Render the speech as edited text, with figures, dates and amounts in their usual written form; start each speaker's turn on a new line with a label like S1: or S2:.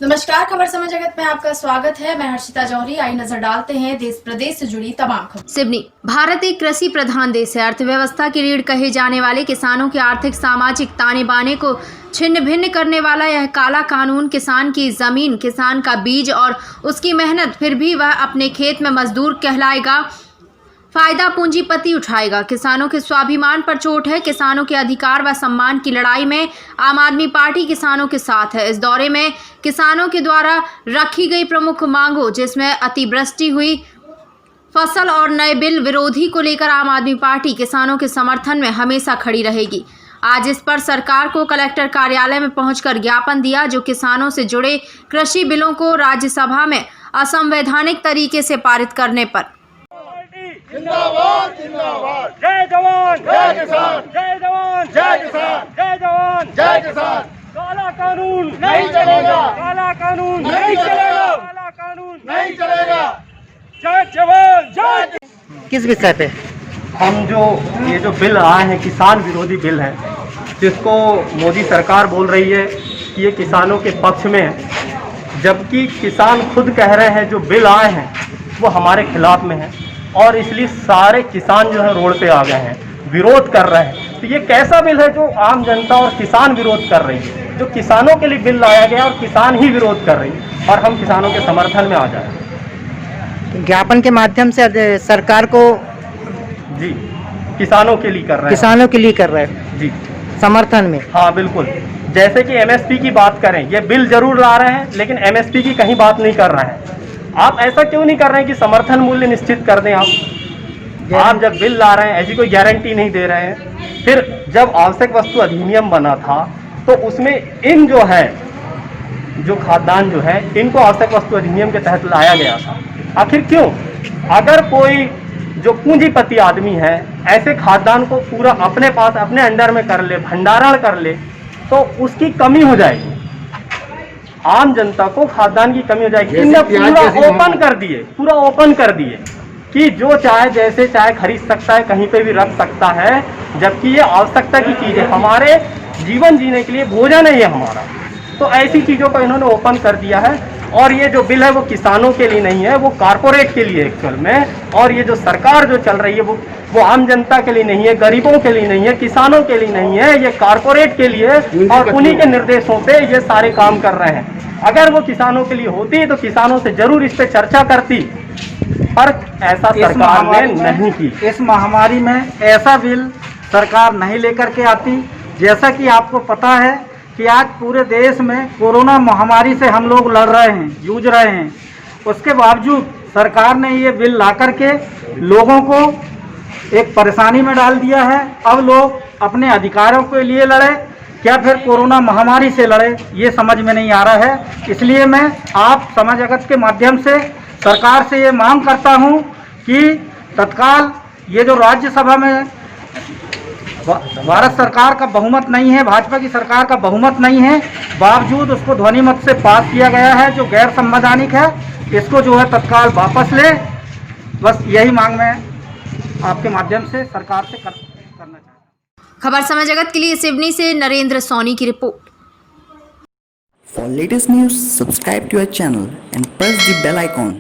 S1: नमस्कार, खबर समय जगत में आपका स्वागत है। मैं हर्षिता जौहरी। आई नजर डालते हैं देश प्रदेश से जुड़ी तमाम खबर। सिवनी। भारत एक कृषि प्रधान देश है। अर्थव्यवस्था की रीढ़ कहे जाने वाले किसानों के आर्थिक सामाजिक ताने बाने को छिन्न भिन्न करने वाला यह काला कानून किसान की जमीन, किसान का बीज और उसकी मेहनत, फिर भी वह अपने खेत में मजदूर कहलाएगा, फायदा पूंजीपति उठाएगा। किसानों के स्वाभिमान पर चोट है। किसानों के अधिकार व सम्मान की लड़ाई में आम आदमी पार्टी किसानों के साथ है। इस दौरे में किसानों के द्वारा रखी गई प्रमुख मांगों, जिसमें अतिवृष्टि हुई फसल और नए बिल विरोधी को लेकर आम आदमी पार्टी किसानों के समर्थन में हमेशा खड़ी रहेगी। आज इस पर सरकार को कलेक्टर कार्यालय में पहुंचकर ज्ञापन दिया, जो किसानों से जुड़े कृषि बिलों को राज्यसभा में असंवैधानिक तरीके से पारित करने पर।
S2: जिंदाबाद जिंदाबाद, जय जवान जय किसान, जय जवान जय किसान, जय जवान जय किसान। काला कानून नहीं चलेगा, काला कानून नहीं चलेगा, काला कानून नहीं चलेगा। जय जवान जय।
S3: किस विषय पे
S4: हम ये जो बिल आए हैं, किसान विरोधी बिल है, जिसको मोदी सरकार बोल रही है कि ये किसानों के पक्ष में है, जबकि किसान खुद कह रहे हैं जो बिल आए हैं वो हमारे खिलाफ में है, और इसलिए सारे किसान जो है रोड पे आ गए हैं, विरोध कर रहे हैं। तो ये कैसा बिल है जो आम जनता और किसान विरोध कर रही है? जो किसानों के लिए बिल लाया गया और किसान ही विरोध कर रही है, और हम किसानों के समर्थन में आ जाए।
S3: ज्ञापन के माध्यम से सरकार को
S4: जी किसानों के लिए कर रहे हैं,
S3: किसानों के लिए कर रहे हैं
S4: जी
S3: समर्थन में।
S4: हाँ बिल्कुल। जैसे कि एमएसपी की बात करें, ये बिल जरूर ला रहे हैं लेकिन एमएसपी की कहीं बात नहीं कर रहे हैं। आप ऐसा क्यों नहीं कर रहे हैं कि समर्थन मूल्य निश्चित कर दें? आप जब बिल ला रहे हैं ऐसी कोई गारंटी नहीं दे रहे हैं। फिर जब आवश्यक वस्तु अधिनियम बना था तो उसमें इन जो खाद्यान्न जो है, इनको आवश्यक वस्तु अधिनियम के तहत लाया गया था। आखिर क्यों? अगर कोई जो पूंजीपति आदमी है ऐसे खाद्यान्न को पूरा अपने पास अपने अंडर में कर ले, भंडारण कर ले, तो उसकी कमी हो जाएगी, आम जनता को खाद्यान्न की कमी हो जाएगी। इन्हें पूरा ओपन कर दिए कि जो चाहे जैसे चाहे खरीद सकता है, कहीं पे भी रख सकता है, जबकि ये आवश्यकता की चीज़ है, हमारे जीवन जीने के लिए भोजन है ये हमारा। तो ऐसी चीज़ों को इन्होंने ओपन कर दिया है। और ये जो बिल है वो किसानों के लिए नहीं है, वो कारपोरेट के लिए एक्चुअल में। और ये जो सरकार जो चल रही है वो आम जनता के लिए नहीं है, गरीबों के लिए नहीं है, किसानों के लिए नहीं है, ये कारपोरेट के लिए, और उन्हीं के निर्देशों पे ये सारे काम कर रहे हैं। अगर वो किसानों के लिए होती तो किसानों से जरूर इस पे चर्चा करती, पर ऐसा सरकार ने नहीं की।
S5: इस महामारी में ऐसा बिल सरकार नहीं लेकर के आती। जैसा कि आपको पता है कि आज पूरे देश में कोरोना महामारी से हम लोग लड़ रहे हैं, जूझ रहे हैं। उसके बावजूद सरकार ने ये बिल ला करके लोगों को एक परेशानी में डाल दिया है। अब लोग अपने अधिकारों के लिए लड़े क्या फिर कोरोना महामारी से लड़े, ये समझ में नहीं आ रहा है। इसलिए मैं आप समाज जगत के माध्यम से सरकार से ये मांग करता हूँ कि तत्काल ये जो राज्यसभा में भारत सरकार का बहुमत नहीं है, भाजपा की सरकार का बहुमत नहीं है, बावजूद उसको ध्वनि मत से पास किया गया है जो गैर संवैधानिक है, इसको जो है तत्काल वापस ले। बस यही मांग मैं आपके माध्यम से सरकार से करना चाहता हूँ।
S1: खबर समय जगत के लिए सिवनी से नरेंद्र सोनी की report.
S6: For latest news, subscribe to our channel and press the bell icon.